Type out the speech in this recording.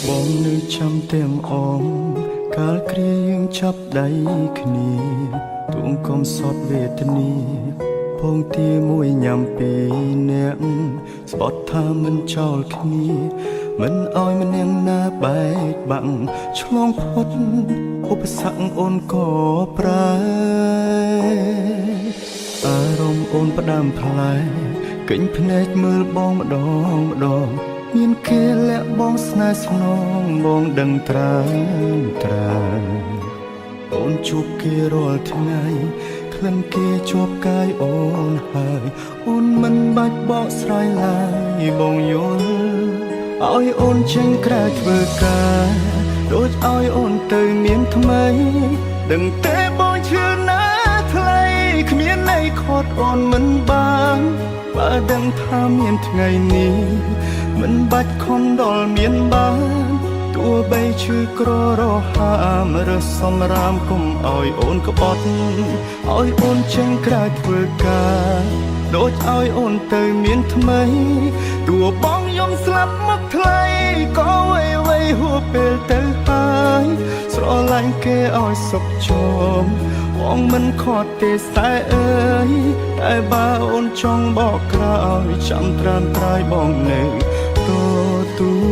បងនៅចាំទាំងអងកាលគ្រាយើងចាប់ដៃគ្នាទួងកំសត់វេទនាពងទាមួយញ៉ាំពីអ្នកស្បត់ថាមិនចោលគ្នាមិនអោយម្នាក់ណាបែកបាក់ឆ្លងផុតឧបសគ្គអូនក៏ប្រើអារម្មណ៍អូនផ្ដាំផ្លែកិញភ្នែកមើលបងម្ដងម្ដងមានគេលាក់បងស្នេហ៍ស្នងបងដឹងត្រាអូនជួបគេរាល់ថ្ងៃក្លិនគេជាប់កាយអូនហើយអូនមិនបាច់បកស្រាយឡើយបងយល់ឲ្យអូនចេញក្រៅធ្វើការដូចឲ្យអូនទៅមានថ្មីដឹងទេបងឈឺណាថ្លៃគ្មានន័យខត់អូនមិនបានបើដឹងថាមានថ្ងៃនេះមិនបាច់ខំដល់មានបានទោះបីឈឺក្ររហាមរើសសំរាមគុំឲ្យអូនក្បត់ឲ្យអូនចេញក្រៅធ្វើការដូចឲ្យអូនទៅមានថ្មីទោះបងយំស្លាប់មកថ្លៃក៏វៃហួសពេលទៅហើយស្រឡាញ់គេឲ្យសុខជមបងមិនខត់ទេតែអើយតែបើអូនចង់បកក្រោយចាំត្រាំត្រាយបងនៅទទួល